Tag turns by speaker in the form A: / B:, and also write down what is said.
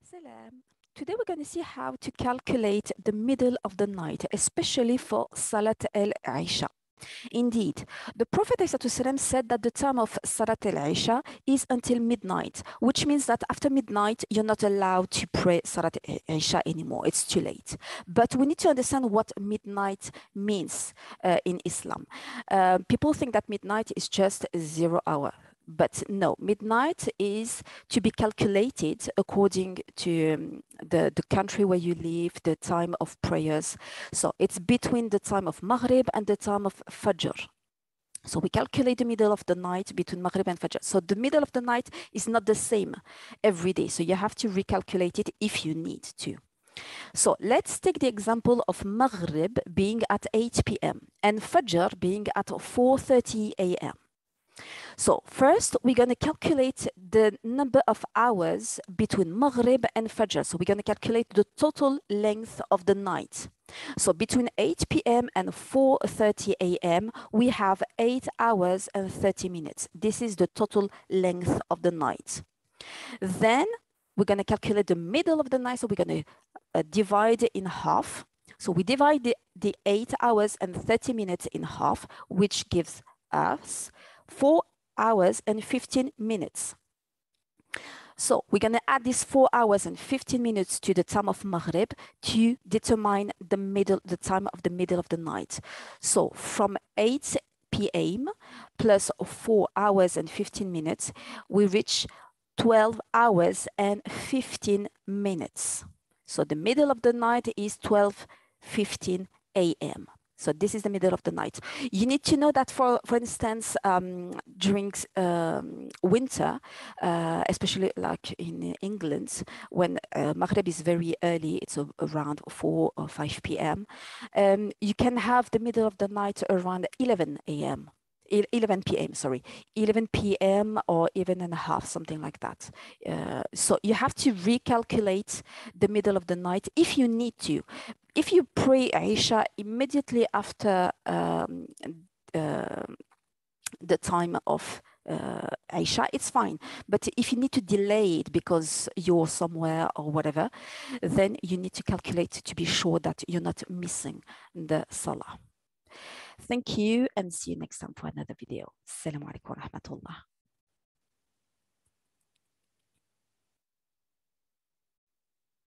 A: Salam. Today we're going to see how to calculate the middle of the night, especially for Salat al-Isha. Indeed, the Prophet ﷺ said that the time of Salat al-Isha is until midnight, which means that after midnight, you're not allowed to pray Salat al-Isha anymore. It's too late. But we need to understand what midnight means in Islam. People think that midnight is just 0 hour. But no, midnight is to be calculated according to the country where you live, the time of prayers. So it's between the time of Maghrib and the time of Fajr. So we calculate the middle of the night between Maghrib and Fajr. So the middle of the night is not the same every day. So you have to recalculate it if you need to. So let's take the example of Maghrib being at 8 p.m. and Fajr being at 4:30 a.m. So first, we're going to calculate the number of hours between Maghrib and Fajr. So we're going to calculate the total length of the night. So between 8 p.m. and 4:30 a.m., we have 8 hours and 30 minutes. This is the total length of the night. Then we're going to calculate the middle of the night. So we're going to divide it in half. So we divide the 8 hours and 30 minutes in half, which gives us 4 hours and 15 minutes. So we're going to add these 4 hours and 15 minutes to the time of Maghrib to determine the time of the middle of the night. So from 8 p.m. plus 4 hours and 15 minutes, we reach 12 hours and 15 minutes. So the middle of the night is 12:15 a.m. So this is the middle of the night. You need to know that, for instance, during winter, especially like in England, when Maghrib is very early, it's around 4 or 5 p.m., you can have the middle of the night around 11 a.m. 11 p.m. sorry, 11 p.m. or even and a half, something like that. So you have to recalculate the middle of the night if you need to. If you pray Isha immediately after the time of Isha, it's fine. But if you need to delay it because you're somewhere or whatever, then you need to calculate to be sure that you're not missing the Salah. Thank you and see you next time for another video. Assalamu alaikum wa rahmatullah.